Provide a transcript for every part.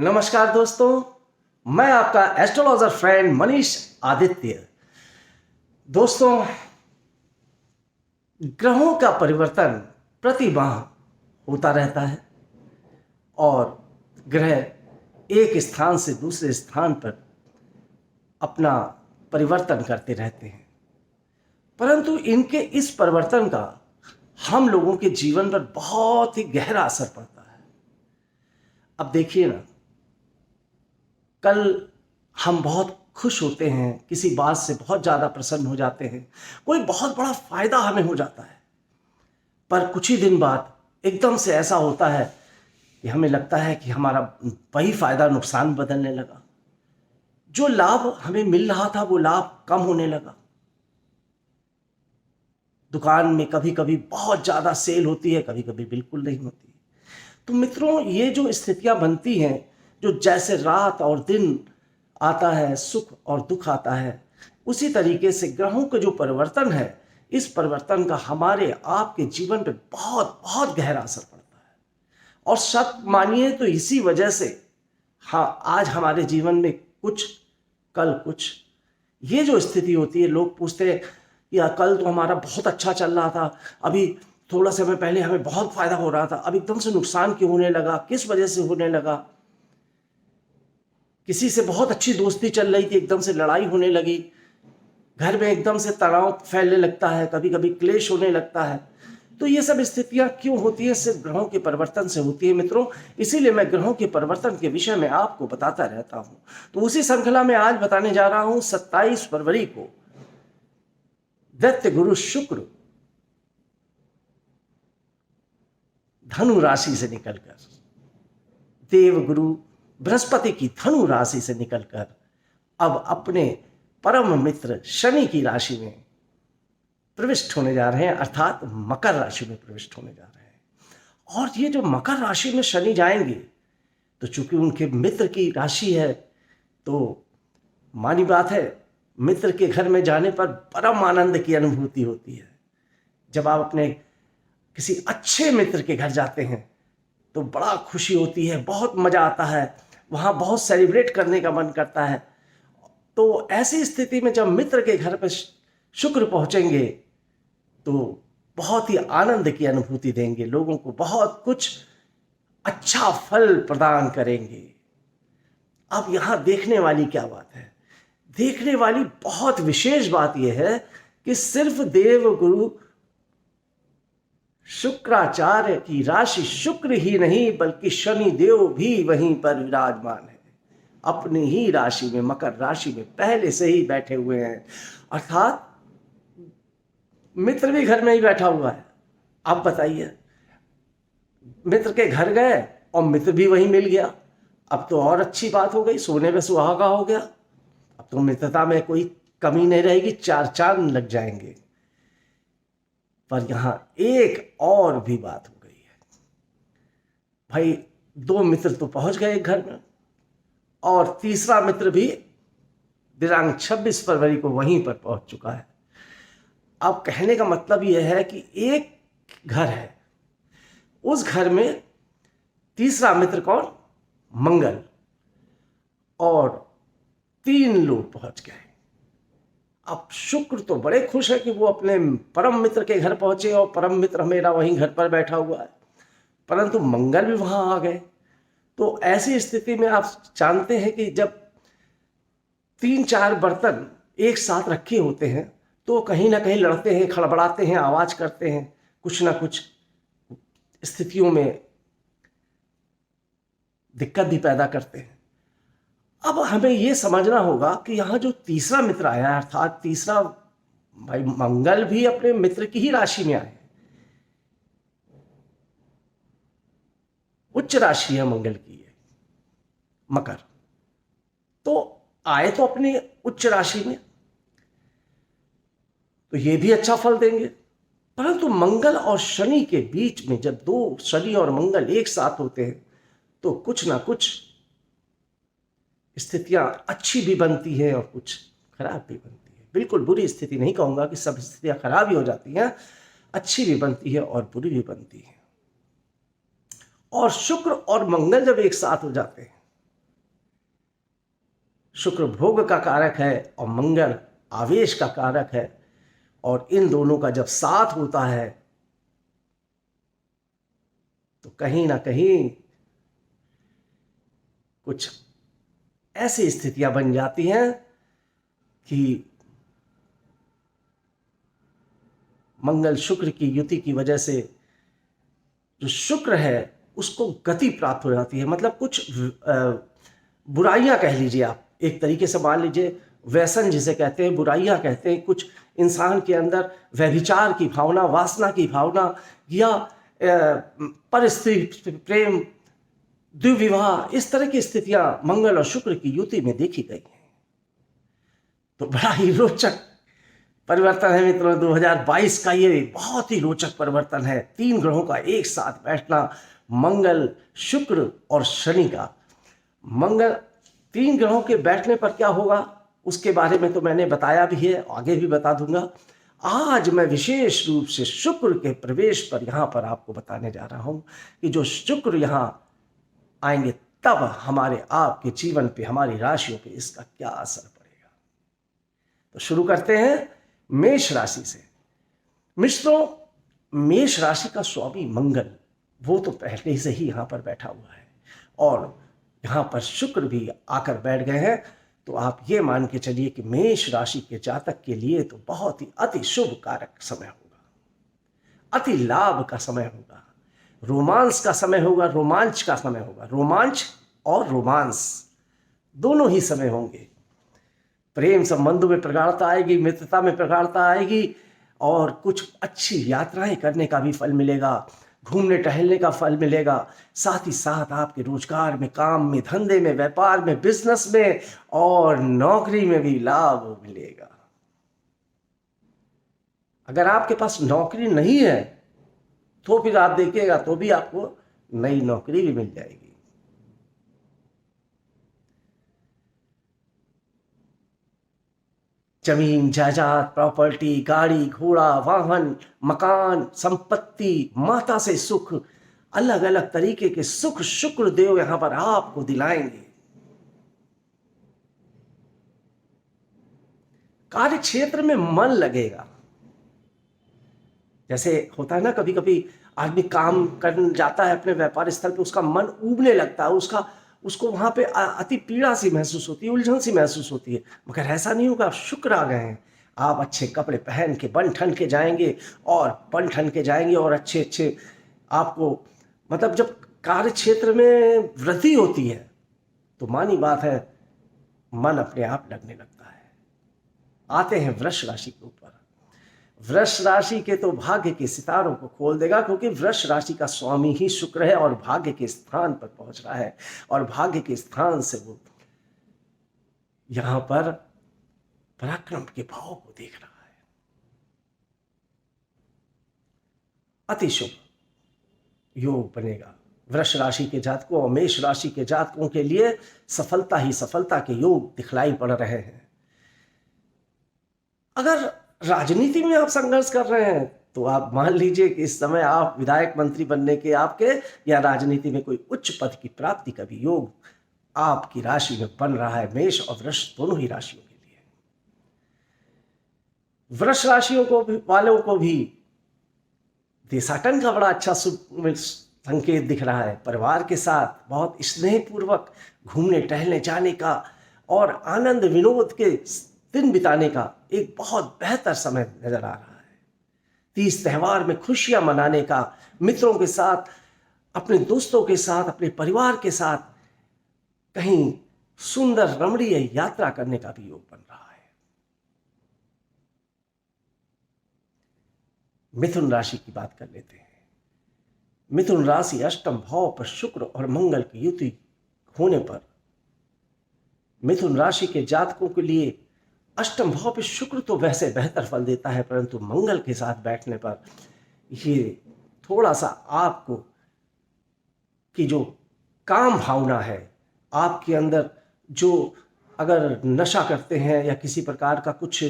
नमस्कार दोस्तों, मैं आपका एस्ट्रोलॉजर फ्रेंड मनीष आदित्य। दोस्तों, ग्रहों का परिवर्तन प्रति माह होता रहता है और ग्रह एक स्थान से दूसरे स्थान पर अपना परिवर्तन करते रहते हैं, परंतु इनके इस परिवर्तन का हम लोगों के जीवन पर बहुत ही गहरा असर पड़ता है। अब देखिए ना, कल हम बहुत खुश होते हैं, किसी बात से बहुत ज़्यादा प्रसन्न हो जाते हैं, कोई बहुत बड़ा फायदा हमें हो जाता है, पर कुछ ही दिन बाद एकदम से ऐसा होता है कि हमें लगता है कि हमारा वही फायदा नुकसान बदलने लगा। जो लाभ हमें मिल रहा था वो लाभ कम होने लगा। दुकान में कभी कभी बहुत ज़्यादा सेल होती है, कभी कभी बिल्कुल नहीं होती। तो मित्रों, ये जो स्थितियां बनती हैं, जो जैसे रात और दिन आता है, सुख और दुख आता है, उसी तरीके से ग्रहों का जो परिवर्तन है, इस परिवर्तन का हमारे आपके जीवन पे बहुत बहुत गहरा असर पड़ता है। और सच मानिए तो इसी वजह से हाँ, आज हमारे जीवन में कुछ, कल कुछ, ये जो स्थिति होती है, लोग पूछते हैं यार कल तो हमारा बहुत अच्छा चल रहा था, अभी थोड़ा समय पहले हमें बहुत फायदा हो रहा था, अब एकदम से नुकसान क्यों होने लगा, किस वजह से होने लगा। किसी से बहुत अच्छी दोस्ती चल रही थी, एकदम से लड़ाई होने लगी, घर में एकदम से तनाव फैलने लगता है, कभी कभी क्लेश होने लगता है। तो ये सब स्थितियां क्यों होती है? सिर्फ ग्रहों के परिवर्तन से होती है मित्रों। इसीलिए मैं ग्रहों के परिवर्तन के विषय में आपको बताता रहता हूं। तो उसी श्रृंखला में आज बताने जा रहा हूं 27 फरवरी को दैत्य गुरु शुक्र धनु राशि से निकलकर देव गुरु बृहस्पति की धनु राशि से निकलकर अब अपने परम मित्र शनि की राशि में प्रविष्ट होने जा रहे हैं, अर्थात मकर राशि में प्रविष्ट होने जा रहे हैं। और ये जो मकर राशि में शनि जाएंगे, तो चूंकि उनके मित्र की राशि है, तो मानी बात है, मित्र के घर में जाने पर परम आनंद की अनुभूति होती है। जब आप अपने किसी अच्छे मित्र के घर जाते हैं तो बड़ा खुशी होती है, बहुत मजा आता है, वहां बहुत सेलिब्रेट करने का मन करता है। तो ऐसी स्थिति में जब मित्र के घर पर शुक्र पहुंचेंगे तो बहुत ही आनंद की अनुभूति देंगे, लोगों को बहुत कुछ अच्छा फल प्रदान करेंगे। अब यहां देखने वाली क्या बात है? देखने वाली बहुत विशेष बात यह है कि सिर्फ देव गुरु शुक्राचार्य की राशि शुक्र ही नहीं, बल्कि शनि देव भी वहीं पर विराजमान है, अपनी ही राशि में, मकर राशि में पहले से ही बैठे हुए हैं। अर्थात मित्र भी घर में ही बैठा हुआ है। अब बताइए, मित्र के घर गए और मित्र भी वहीं मिल गया, अब तो और अच्छी बात हो गई, सोने में सुहागा हो गया। अब तो मित्रता में कोई कमी नहीं रहेगी, चार चांद लग जाएंगे। पर यहां एक और भी बात हो गई है भाई। दो मित्र तो पहुंच गए घर में, और तीसरा मित्र भी दिनांक 26 फरवरी को वहीं पर पहुंच चुका है। अब कहने का मतलब यह है कि एक घर है, उस घर में तीसरा मित्र कौन? मंगल, और 3 लोग पहुंच गए। अब शुक्र तो बड़े खुश है कि वो अपने परम मित्र के घर पहुंचे और परम मित्र मेरा वहीं घर पर बैठा हुआ है, परंतु मंगल भी वहां आ गए। तो ऐसी स्थिति में आप जानते हैं कि जब 3-4 बर्तन एक साथ रखे होते हैं तो कहीं ना कहीं लड़ते हैं, खड़बड़ाते हैं, आवाज करते हैं, कुछ ना कुछ स्थितियों में दिक्कत भी पैदा करते हैं। अब हमें यह समझना होगा कि यहां जो तीसरा मित्र आया, अर्थात तीसरा भाई मंगल भी अपने मित्र की ही राशि में आए, उच्च राशि है मंगल की है मकर, तो आए तो अपनी उच्च राशि में, तो ये भी अच्छा फल देंगे। परंतु मंगल और शनि के बीच में जब दो शनि और मंगल एक साथ होते हैं तो कुछ ना कुछ स्थितियां अच्छी भी बनती है और कुछ खराब भी बनती है। बिल्कुल बुरी स्थिति नहीं कहूंगा कि सब स्थितियां खराब ही हो जाती हैं, अच्छी भी बनती है और बुरी भी बनती है। और शुक्र और मंगल जब एक साथ हो जाते हैं शुक्र भोग का कारक है और मंगल आवेश का कारक है, और इन दोनों का जब साथ होता है तो कहीं ना कहीं कुछ ऐसी स्थितियां बन जाती हैं कि मंगल शुक्र की युति की वजह से जो शुक्र है उसको गति प्राप्त हो जाती है। मतलब कुछ बुराइयां कह लीजिए आप, एक तरीके से मान लीजिए व्यसन जिसे कहते हैं, बुराइयां कहते हैं, कुछ इंसान के अंदर व्यभिचार की भावना, वासना की भावना, या पर स्त्री प्रेम, द्विविवाह, इस तरह की स्थितियां मंगल और शुक्र की युति में देखी गई हैं। तो बड़ा ही रोचक परिवर्तन है मित्रों, 2022 का ये बहुत ही रोचक परिवर्तन है। 3 ग्रहों का एक साथ बैठना, मंगल, शुक्र और शनि का। मंगल 3 ग्रहों के बैठने पर क्या होगा उसके बारे में तो मैंने बताया भी है, आगे भी बता दूंगा। आज मैं विशेष रूप से शुक्र के प्रवेश पर यहां पर आपको बताने जा रहा हूं कि जो शुक्र यहां आएंगे तब हमारे आपके जीवन पे, हमारी राशियों पे इसका क्या असर पड़ेगा। तो शुरू करते हैं मेष राशि से। मित्रों, मेष राशि का स्वामी मंगल वो तो पहले से ही यहां पर बैठा हुआ है, और यहां पर शुक्र भी आकर बैठ गए हैं। तो आप ये मान के चलिए कि मेष राशि के जातक के लिए तो बहुत ही अति शुभ कारक समय होगा, अति लाभ का समय होगा, रोमांस का समय होगा, रोमांच का समय होगा। रोमांच और रोमांस दोनों ही समय होंगे। प्रेम संबंधों में प्रगाढ़ता आएगी, मित्रता में प्रगाढ़ता आएगी, और कुछ अच्छी यात्राएं करने का भी फल मिलेगा, घूमने टहलने का फल मिलेगा। साथ ही साथ आपके रोजगार में, काम में, धंधे में, व्यापार में, बिजनेस में और नौकरी में भी लाभ मिलेगा। अगर आपके पास नौकरी नहीं है तो फिर आप देखिएगा तो भी आपको नई नौकरी भी मिल जाएगी। जमीन जायदाद, प्रॉपर्टी, गाड़ी घोड़ा, वाहन, मकान, संपत्ति, माता से सुख, अलग अलग तरीके के सुख शुक्र देव यहां पर आपको दिलाएंगे। कार्य क्षेत्र में मन लगेगा। जैसे होता है ना, कभी कभी आदमी काम करने जाता है अपने व्यापार स्थल पे, उसका मन ऊबने लगता है, उसको वहां पे अति पीड़ा सी महसूस होती है, उलझन सी महसूस होती है। मगर ऐसा नहीं होगा, आप शुक्र आ गए हैं, आप अच्छे कपड़े पहन के बन ठन के जाएंगे, और अच्छे अच्छे आपको, मतलब जब कार्य क्षेत्र में वृद्धि होती है तो मानी बात है मन अपने आप लगने लगता है। आते हैं वृष राशि के ऊपर। वृष राशि के तो भाग्य के सितारों को खोल देगा, क्योंकि वृष राशि का स्वामी ही शुक्र है और भाग्य के स्थान पर पहुंच रहा है, और भाग्य के स्थान से वो यहां पर पराक्रम के भाव को देख रहा है। अति शुभ योग बनेगा वृष राशि के जातकों और मेष राशि के जातकों के लिए। सफलता ही सफलता के योग दिखलाई पड़ रहे हैं। अगर राजनीति में आप संघर्ष कर रहे हैं तो आप मान लीजिए कि इस समय आप विधायक मंत्री बनने के आपके, या राजनीति में कोई उच्च पद की प्राप्ति का भी योग आपकी राशि में बन रहा है, मेष और वृष दोनों ही राशियों के लिए। वृष राशियों को भी, वालों को भी देशाटन का बड़ा अच्छा संकेत दिख रहा है। परिवार के साथ बहुत स्नेहपूर्वक घूमने टहलने जाने का और आनंद विनोद के दिन बिताने का एक बहुत बेहतर समय नजर आ रहा है। तीज त्योहार में खुशियां मनाने का, मित्रों के साथ, अपने दोस्तों के साथ, अपने परिवार के साथ कहीं सुंदर रमणीय यात्रा करने का भी योग बन रहा है। मिथुन राशि की बात कर लेते हैं। मिथुन राशि अष्टम भाव पर शुक्र और मंगल की युति होने पर मिथुन राशि के जातकों के लिए अष्टम भाव पे शुक्र तो वैसे बेहतर फल देता है, परंतु मंगल के साथ बैठने पर ये थोड़ा सा आपको की जो काम भावना है आपके अंदर, जो अगर नशा करते हैं या किसी प्रकार का कुछ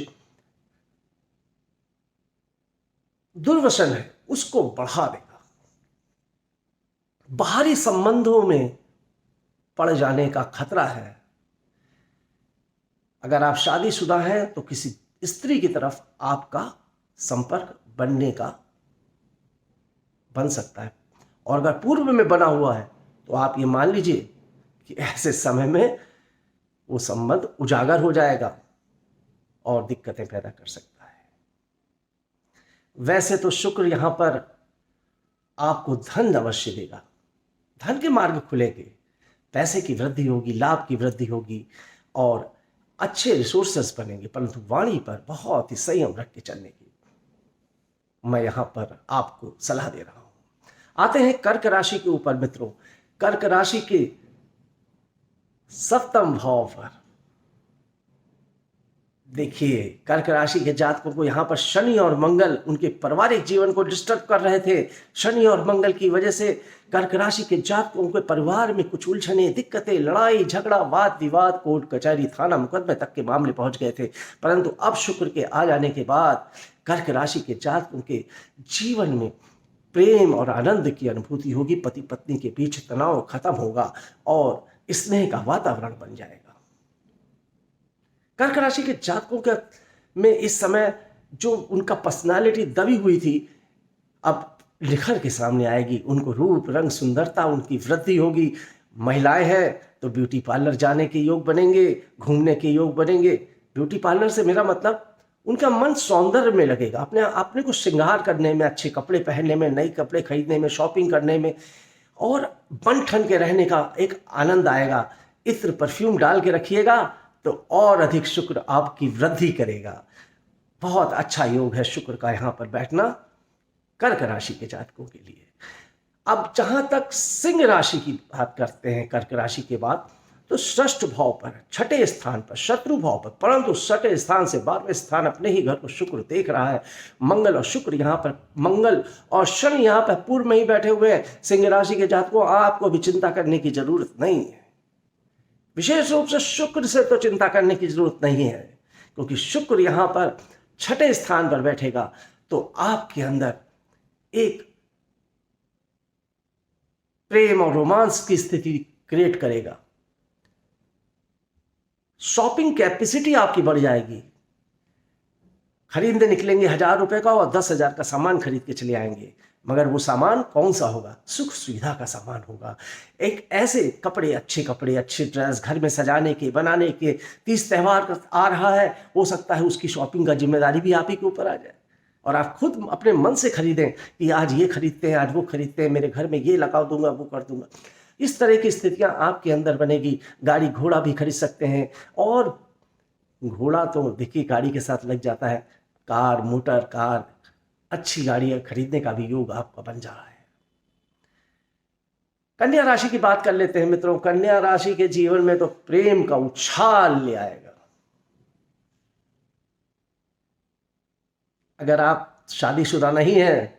दुर्व्यसन है, उसको बढ़ा देगा। बाहरी संबंधों में पड़ जाने का खतरा है। अगर आप शादीशुदा हैं तो किसी स्त्री की तरफ आपका संपर्क बन सकता है, और अगर पूर्व में बना हुआ है तो आप ये मान लीजिए कि ऐसे समय में वो संबंध उजागर हो जाएगा और दिक्कतें पैदा कर सकता है। वैसे तो शुक्र यहां पर आपको धन अवश्य देगा, धन के मार्ग खुलेंगे, पैसे की वृद्धि होगी, लाभ की वृद्धि होगी और अच्छे रिसोर्सेस बनेंगे, परंतु वाणी पर बहुत ही संयम रख के चलने की मैं यहां पर आपको सलाह दे रहा हूं। आते हैं कर्क राशि के ऊपर मित्रों। कर्क राशि के सप्तम भाव पर देखिए, कर्क राशि के जातकों को यहां पर शनि और मंगल उनके पारिवारिक जीवन को डिस्टर्ब कर रहे थे। शनि और मंगल की वजह से कर्क राशि के जातकों के परिवार में कुछ उलझने, दिक्कतें, लड़ाई झगड़ा, वाद विवाद, कोर्ट कचहरी, थाना मुकदमे तक के मामले पहुंच गए थे। परंतु अब शुक्र के आ जाने के बाद कर्क राशि के जातकों के जीवन में प्रेम और आनंद की अनुभूति होगी। पति पत्नी के बीच तनाव खत्म होगा और स्नेह का वातावरण बन जाएगा। कर्क राशि के जातकों के में इस समय जो उनका पर्सनालिटी दबी हुई थी, अब निखर के सामने आएगी। उनको रूप रंग सुंदरता उनकी वृद्धि होगी। महिलाएं हैं तो ब्यूटी पार्लर जाने के योग बनेंगे, घूमने के योग बनेंगे। ब्यूटी पार्लर से मेरा मतलब उनका मन सौंदर्य में लगेगा, अपने को श्रृंगार करने में, अच्छे कपड़े पहनने में, नए कपड़े खरीदने में, शॉपिंग करने में और बन ठन के रहने का एक आनंद आएगा। इत्र परफ्यूम डाल के रखिएगा तो और अधिक शुक्र आपकी वृद्धि करेगा। बहुत अच्छा योग है शुक्र का यहाँ पर बैठना कर्क राशि के जातकों के लिए। अब जहां तक सिंह राशि की बात करते हैं कर्क राशि के बाद, तो षष्ठ भाव पर, छठे स्थान पर, शत्रु भाव पर, परंतु छठे स्थान से 12वें स्थान अपने ही घर को शुक्र देख रहा है। मंगल और शुक्र यहाँ पर, मंगल और शनि यहाँ पर पूर्व में ही बैठे हुए हैं। सिंह राशि के जातकों, आपको भी चिंता करने की जरूरत नहीं है। विशेष रूप से शुक्र से तो चिंता करने की जरूरत नहीं है, क्योंकि शुक्र यहां पर छठे स्थान पर बैठेगा तो आपके अंदर एक प्रेम और रोमांस की स्थिति क्रिएट करेगा। शॉपिंग कैपेसिटी आपकी बढ़ जाएगी। खरीदने निकलेंगे 1000 रुपए का और 10,000 का सामान खरीद के चले आएंगे, मगर वो सामान कौन सा होगा? सुख सुविधा का सामान होगा। एक ऐसे कपड़े, अच्छे ड्रेस घर में सजाने के, बनाने के, 30 त्यौहार आ रहा है, हो सकता है उसकी शॉपिंग का जिम्मेदारी भी आप ही के ऊपर आ जाए और आप खुद अपने मन से खरीदें कि आज ये खरीदते हैं, आज वो खरीदते हैं, मेरे घर में ये लगा दूंगा, वो कर दूंगा। इस तरह की स्थितियां आपके अंदर बनेगी। गाड़ी घोड़ा भी खरीद सकते हैं, और घोड़ा तो देखिए गाड़ी के साथ लग जाता है। कार, मोटर कार, अच्छी गाड़ियां खरीदने का भी योग आपका बन जा रहा है। कन्या राशि की बात कर लेते हैं मित्रों। कन्या राशि के जीवन में तो प्रेम का उछाल ले आएगा। अगर आप शादीशुदा नहीं हैं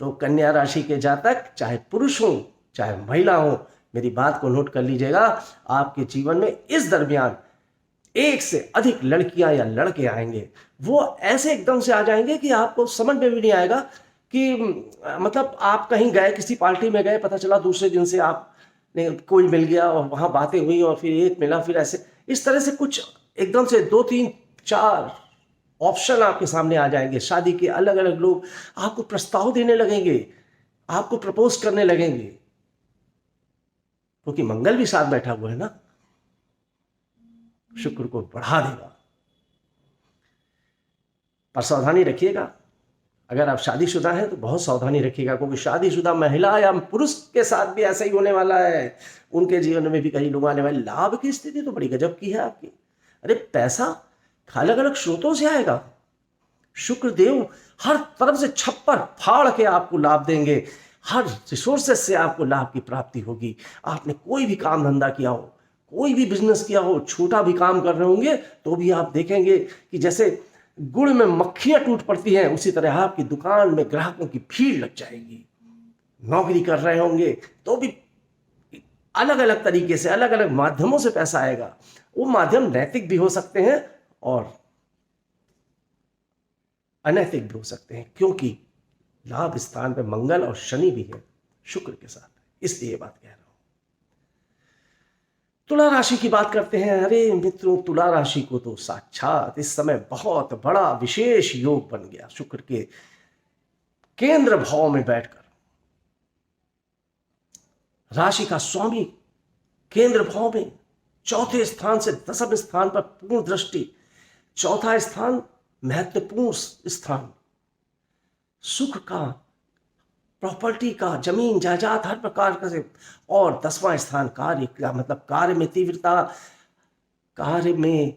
तो कन्या राशि के जातक, चाहे पुरुष हो चाहे महिला हो, मेरी बात को नोट कर लीजिएगा। आपके जीवन में इस दरमियान एक से अधिक लड़कियां या लड़के आएंगे। वो ऐसे एकदम से आ जाएंगे कि आपको समझ में भी नहीं आएगा कि मतलब आप कहीं गए, किसी पार्टी में गए, पता चला दूसरे दिन से आपने कोई मिल गया और वहां बातें हुई और फिर एक मिला, फिर ऐसे इस तरह से कुछ एकदम से 2 3 4 ऑप्शन आपके सामने आ जाएंगे। शादी के अलग अलग लोग आपको प्रस्ताव देने लगेंगे, आपको प्रपोज करने लगेंगे, क्योंकि मंगल भी साथ बैठा हुआ है ना, शुक्र को बढ़ा देगा। पर सावधानी रखिएगा। अगर आप शादीशुदा हैं तो बहुत सावधानी रखिएगा, क्योंकि शादीशुदा महिला या पुरुष के साथ भी ऐसा ही होने वाला है। उनके जीवन में भी कई लोग आने वाले। लाभ की स्थिति तो बड़ी गजब की है आपकी। अरे पैसा अलग अलग स्रोतों से आएगा। शुक्रदेव हर तरफ से छप्पर फाड़ के आपको लाभ देंगे। हर रिसोर्सेस से आपको लाभ की प्राप्ति होगी। आपने कोई भी काम धंधा किया हो, कोई भी बिजनेस किया हो, छोटा भी काम कर रहे होंगे तो भी आप देखेंगे कि जैसे गुड़ में मक्खियां टूट पड़ती हैं, उसी तरह आपकी दुकान में ग्राहकों की भीड़ लग जाएगी। नौकरी कर रहे होंगे तो भी अलग अलग तरीके से, अलग अलग माध्यमों से पैसा आएगा। वो माध्यम नैतिक भी हो सकते हैं और अनैतिक भी हो सकते हैं, क्योंकि लाभ स्थान पे मंगल और शनि भी है शुक्र के साथ, इसलिए ये बात कह रहा हूं। तुला राशि की बात करते हैं। अरे मित्रों, तुला राशि को तो साक्षात इस समय बहुत बड़ा विशेष योग बन गया। शुक्र के केंद्र भाव में बैठकर राशि का स्वामी केंद्र भाव में, चौथे स्थान से दसम स्थान पर पूर्ण दृष्टि। चौथा स्थान महत्वपूर्ण स्थान, सुख का, प्रॉपर्टी का, जमीन जायदाद हर प्रकार का से। और 10वां स्थान कार्य का, मतलब कार्य में तीव्रता, कार्य में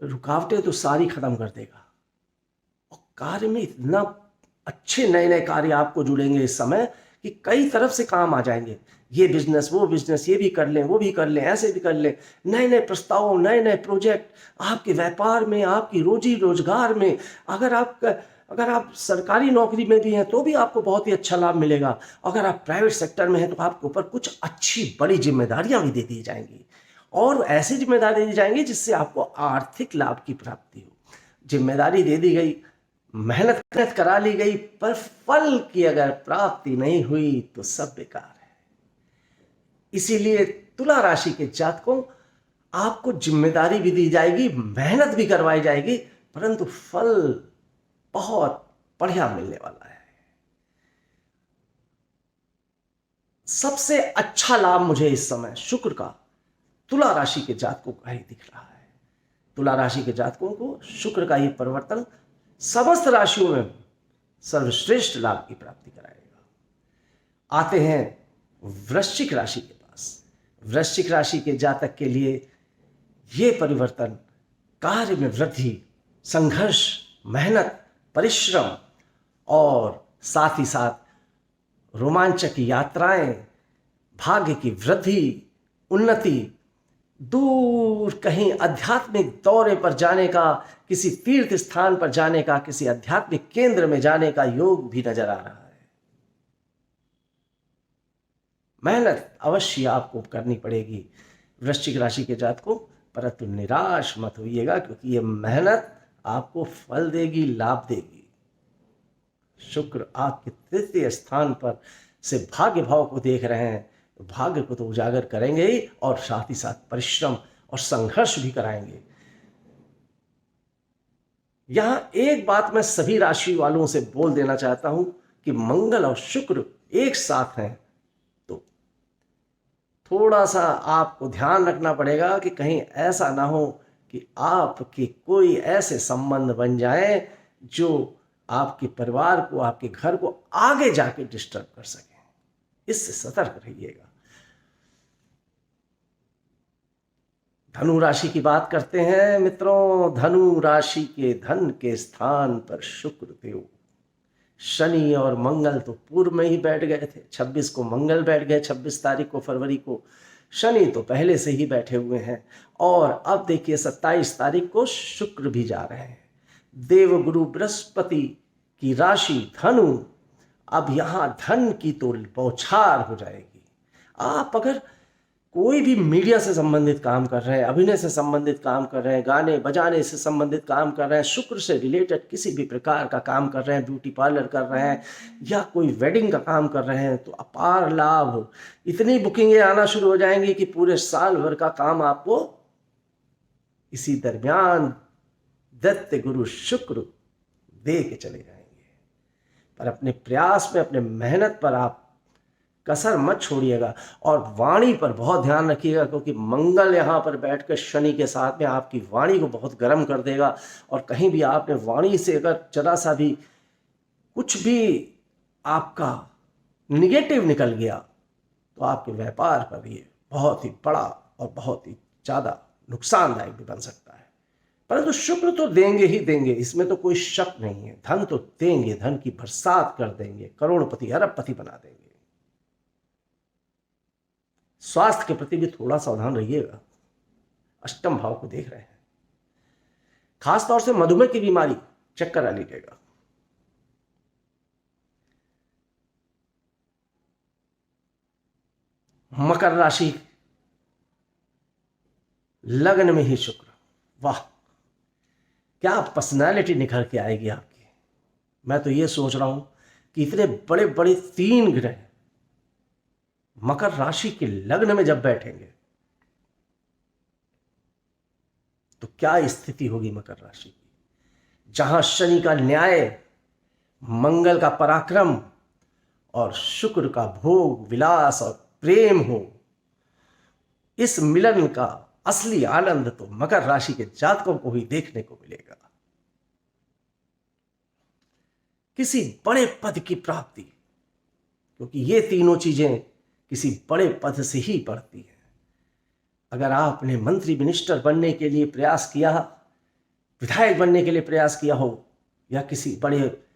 रुकावटें तो सारी खत्म कर देगा। और कार्य में इतना अच्छे नए नए कार्य आपको जुड़ेंगे इस समय कि कई तरफ से काम आ जाएंगे। ये बिजनेस, वो बिजनेस, ये भी कर लें, वो भी कर लें, ऐसे भी कर लें। नए नए प्रस्ताव, नए नए प्रोजेक्ट आपके व्यापार में, आपकी रोजी रोजगार में। अगर आप सरकारी नौकरी में भी हैं तो भी आपको बहुत ही अच्छा लाभ मिलेगा। अगर आप प्राइवेट सेक्टर में हैं तो आपके ऊपर कुछ अच्छी बड़ी जिम्मेदारियां भी दे दी जाएंगी, और ऐसी जिम्मेदारी दी जाएंगी जिससे आपको आर्थिक लाभ की प्राप्ति हो। जिम्मेदारी दे दी गई, मेहनत करा ली गई, पर फल की अगर प्राप्ति नहीं हुई तो सब बेकार है। इसीलिए तुला राशि के जातकों, आपको जिम्मेदारी भी दी जाएगी, मेहनत भी करवाई जाएगी, परंतु फल बहुत बढ़िया मिलने वाला है। सबसे अच्छा लाभ मुझे इस समय शुक्र का तुला राशि के जातकों का ही दिख रहा है। तुला राशि के जातकों को शुक्र का ये परिवर्तन समस्त राशियों में सर्वश्रेष्ठ लाभ की प्राप्ति कराएगा। आते हैं वृश्चिक राशि के पास। वृश्चिक राशि के जातक के लिए ये परिवर्तन कार्य में वृद्धि, संघर्ष, मेहनत, परिश्रम और साथ ही साथ रोमांचक यात्राएं, भाग्य की वृद्धि, उन्नति, दूर कहीं आध्यात्मिक दौरे पर जाने का, किसी तीर्थ स्थान पर जाने का, किसी आध्यात्मिक केंद्र में जाने का योग भी नजर आ रहा है। मेहनत अवश्य आपको करनी पड़ेगी वृश्चिक राशि के जातकों, परंतु निराश मत होइएगा, क्योंकि ये मेहनत आपको फल देगी, लाभ देगी। शुक्र आपके तृतीय स्थान पर से भाग्य भाव को देख रहे हैं, भाग्य को तो उजागर करेंगे ही, और साथ ही साथ परिश्रम और संघर्ष भी कराएंगे। यहां एक बात मैं सभी राशि वालों से बोल देना चाहता हूं कि मंगल और शुक्र एक साथ हैं तो थोड़ा सा आपको ध्यान रखना पड़ेगा कि कहीं ऐसा ना हो कि आपके कोई ऐसे संबंध बन जाएं जो आपके परिवार को, आपके घर को आगे जाके डिस्टर्ब कर सके। इससे सतर्क रहिएगा। धनु राशि की बात करते हैं मित्रों। धनु राशि के धन के स्थान पर शुक्र देव, शनि और मंगल तो पूर्व में ही बैठ गए थे। 26 को मंगल बैठ गए, 26 तारीख को फरवरी को। शनि तो पहले से ही बैठे हुए हैं, और अब देखिए 27 तारीख को शुक्र भी जा रहे हैं। देवगुरु बृहस्पति की राशि धनु, अब यहाँ धन की तो बौछार हो जाएगी। आप अगर कोई भी मीडिया से संबंधित काम कर रहे हैं, अभिनय से संबंधित काम कर रहे हैं, गाने बजाने से संबंधित काम कर रहे हैं, शुक्र से रिलेटेड किसी भी प्रकार का काम कर रहे हैं, ब्यूटी पार्लर कर रहे हैं या कोई वेडिंग का काम कर रहे हैं, तो अपार लाभ, इतनी बुकिंगें आना शुरू हो जाएंगी कि पूरे साल भर का काम आपको इसी दरमियान दैत्य गुरु शुक्र दे के चले जाएंगे। पर अपने प्रयास में, अपने मेहनत पर आप कसर मत छोड़िएगा, और वाणी पर बहुत ध्यान रखिएगा, क्योंकि मंगल यहाँ पर बैठकर शनि के साथ में आपकी वाणी को बहुत गर्म कर देगा। और कहीं भी आपने वाणी से अगर जरा सा भी कुछ भी आपका निगेटिव निकल गया तो आपके व्यापार पर ये बहुत ही बड़ा और बहुत ही ज़्यादा नुकसानदायक भी बन सकता है। परंतु शुक्र तो देंगे ही देंगे, इसमें तो कोई शक नहीं है। धन तो देंगे, धन की बरसात कर देंगे, करोड़पति अरबपति बना देंगे। स्वास्थ्य के प्रति भी थोड़ा सावधान रहिएगा, अष्टम भाव को देख रहे हैं। खास तौर से मधुमेह की बीमारी चेक करा लीजिएगा। मकर राशि, लग्न में ही शुक्र, वाह क्या पर्सनालिटी निखर के आएगी आपकी। मैं तो ये सोच रहा हूं कि इतने बड़े बड़े 3 ग्रह मकर राशि के लग्न में जब बैठेंगे तो क्या स्थिति होगी मकर राशि की। जहां शनि का न्याय, मंगल का पराक्रम और शुक्र का भोग विलास और प्रेम हो, इस मिलन का असली आनंद तो मकर राशि के जातकों को ही देखने को मिलेगा। किसी बड़े पद की प्राप्ति, क्योंकि ये तीनों चीजें किसी बड़े पद से ही बढ़ती हैं। अगर आपने मंत्री मिनिस्टर बनने के लिए प्रयास किया, विधायक बनने के लिए प्रयास किया हो, या किसी बड़े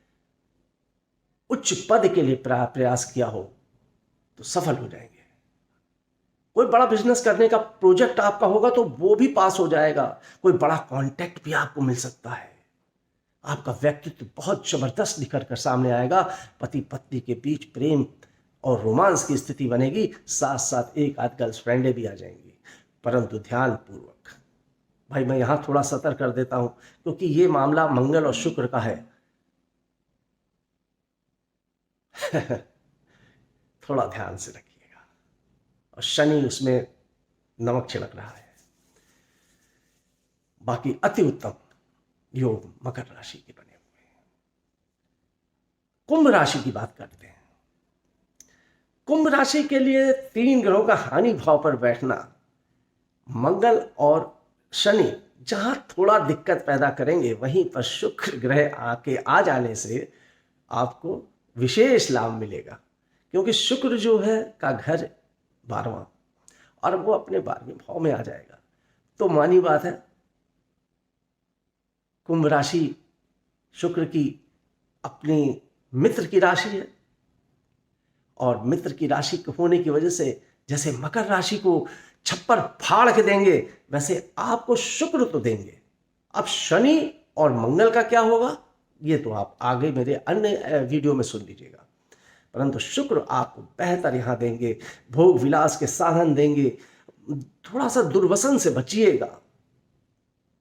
उच्च पद के लिए प्रयास किया हो, तो सफल हो जाएंगे। कोई बड़ा बिजनेस करने का प्रोजेक्ट आपका होगा तो वो भी पास हो जाएगा। कोई बड़ा कॉन्टैक्ट भी आपको मिल सकता है। आपका व्यक्तित्व बहुत जबरदस्त निखर कर सामने आएगा। पति पत्नी के बीच प्रेम और रोमांस की स्थिति बनेगी। साथ साथ एक आध गर्लफ्रेंडें भी आ जाएंगी। परंतु ध्यान पूर्वक, भाई मैं यहां थोड़ा सतर्क कर देता हूं, क्योंकि ये मामला मंगल और शुक्र का है। थोड़ा ध्यान से रखिएगा। और शनि उसमें नमक छिड़क रहा है। बाकी अति उत्तम योग मकर राशि के बने हुए हैं। कुंभ राशि की बात करते हैं। कुंभ राशि के लिए 3 ग्रहों का हानि भाव पर बैठना, मंगल और शनि जहां थोड़ा दिक्कत पैदा करेंगे, वहीं पर शुक्र ग्रह आके आ जाने से आपको विशेष लाभ मिलेगा। क्योंकि शुक्र जो है का घर 12वां, और वो अपने 12वें भाव में आ जाएगा। तो मानी बात है, कुंभ राशि शुक्र की अपनी मित्र की राशि है, और मित्र की राशि होने की वजह से जैसे मकर राशि को छप्पर फाड़ के देंगे, वैसे आपको शुक्र तो देंगे। अब शनि और मंगल का क्या होगा, ये तो आप आगे मेरे अन्य वीडियो में सुन लीजिएगा। परंतु शुक्र आपको बेहतर यहां देंगे, भोग विलास के साधन देंगे। थोड़ा सा दुर्व्यसन से बचिएगा।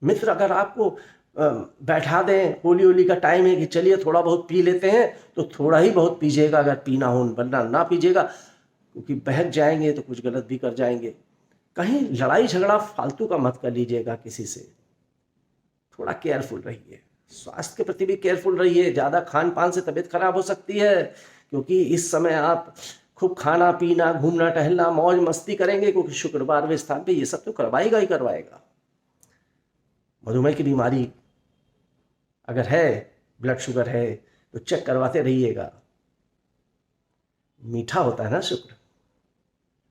मित्र अगर आपको बैठा दें, होली होली का टाइम है कि चलिए थोड़ा बहुत पी लेते हैं, तो थोड़ा ही बहुत पीजिएगा अगर पीना हो, वरना ना पीजिएगा, क्योंकि बहक जाएंगे तो कुछ गलत भी कर जाएंगे। कहीं लड़ाई झगड़ा फालतू का मत कर लीजिएगा किसी से। थोड़ा केयरफुल रहिए, स्वास्थ्य के प्रति भी केयरफुल रहिए। ज़्यादा खान पान से तबीयत खराब हो सकती है, क्योंकि इस समय आप खूब खाना पीना, घूमना टहलना, मौज मस्ती करेंगे, क्योंकि शुक्र 12वें स्थान पे ये सब तो करवाएगा ही करवाएगा। मधुमेह की बीमारी अगर है, ब्लड शुगर है, तो चेक करवाते रहिएगा। मीठा होता है ना शुक्र,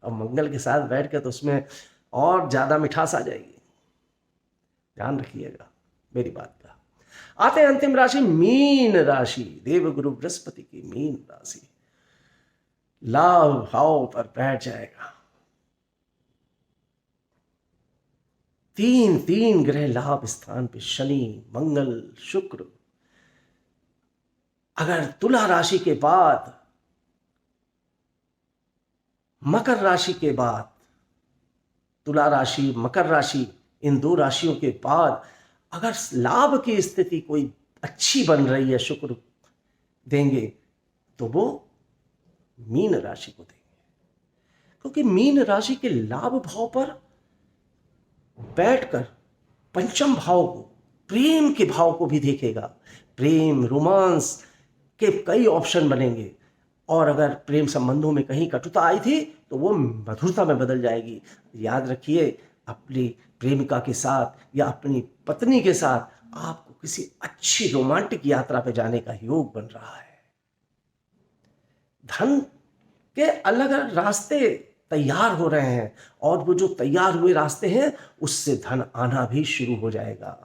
अब मंगल के साथ बैठ के तो उसमें और ज़्यादा मिठास आ जाएगी। ध्यान रखिएगा मेरी बात का। आते हैं अंतिम राशि मीन राशि, देवगुरु बृहस्पति की मीन राशि। लाभ भाव पर बैठ जाएगा। 3 ग्रह लाभ स्थान पे, शनि मंगल शुक्र। अगर तुला राशि के बाद, मकर राशि के बाद, तुला राशि मकर राशि, इन 2 राशियों के बाद अगर लाभ की स्थिति कोई अच्छी बन रही है, शुक्र देंगे, तो वो मीन राशि को देंगे। क्योंकि मीन राशि के लाभ भाव पर बैठकर पंचम भाव को, प्रेम के भाव को भी देखेगा। प्रेम रोमांस के कई ऑप्शन बनेंगे, और अगर प्रेम संबंधों में कहीं कटुता आई थी तो वो मधुरता में बदल जाएगी। याद रखिए, अपनी प्रेमिका के साथ या अपनी पत्नी के साथ आपको किसी अच्छी रोमांटिक यात्रा पे जाने का योग बन रहा है। धन के अलग अलग रास्ते तैयार हो रहे हैं, और वो जो तैयार हुए रास्ते हैं उससे धन आना भी शुरू हो जाएगा।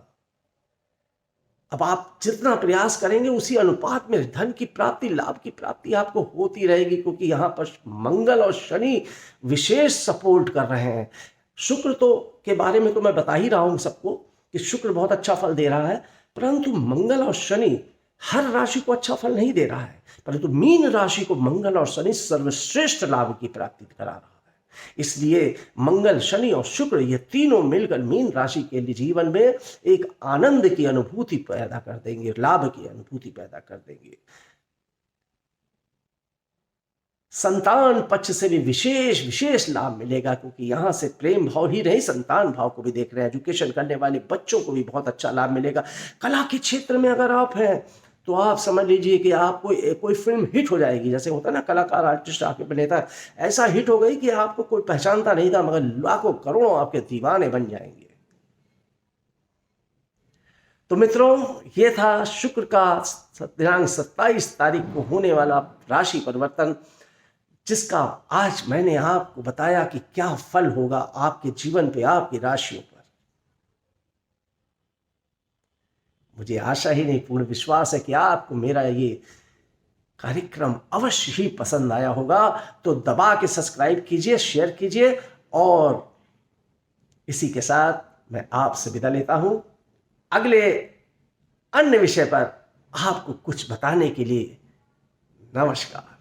अब आप जितना प्रयास करेंगे उसी अनुपात में धन की प्राप्ति, लाभ की प्राप्ति आपको होती रहेगी, क्योंकि यहाँ पर मंगल और शनि विशेष सपोर्ट कर रहे हैं। शुक्र तो के बारे में तो मैं बता ही रहा हूँ सबको कि शुक्र बहुत अच्छा फल दे रहा है, परंतु मंगल और शनि हर राशि को अच्छा फल नहीं दे रहा है, परंतु मीन राशि को मंगल और शनि सर्वश्रेष्ठ लाभ की प्राप्ति करा रहा है। इसलिए मंगल शनि और शुक्र ये तीनों मिलकर मीन राशि के लिए जीवन में एक आनंद की अनुभूति पैदा कर देंगे, लाभ की अनुभूति पैदा कर देंगे। संतान पक्ष से भी विशेष विशेष लाभ मिलेगा, क्योंकि यहाँ से प्रेम भाव ही नहीं, संतान भाव को भी देख रहे हैं। एजुकेशन करने वाले बच्चों को भी बहुत अच्छा लाभ मिलेगा। कला के क्षेत्र में अगर आप हैं तो आप समझ लीजिए कि आपको कोई फिल्म हिट हो जाएगी। जैसे होता है ना, कलाकार आर्टिस्ट आपके बने था, ऐसा हिट हो गई कि आपको कोई पहचानता नहीं था, मगर लाखों करोड़ों आपके दीवाने बन जाएंगे। तो मित्रों, ये था शुक्र का दिनांक 27 तारीख को होने वाला राशि परिवर्तन, जिसका आज मैंने आपको बताया कि क्या फल होगा आपके जीवन पे, आपकी राशियों पर। मुझे आशा ही नहीं, पूर्ण विश्वास है कि आपको मेरा ये कार्यक्रम अवश्य ही पसंद आया होगा। तो दबा के सब्सक्राइब कीजिए, शेयर कीजिए, और इसी के साथ मैं आपसे विदा लेता हूं। अगले अन्य विषय पर आपको कुछ बताने के लिए नमस्कार।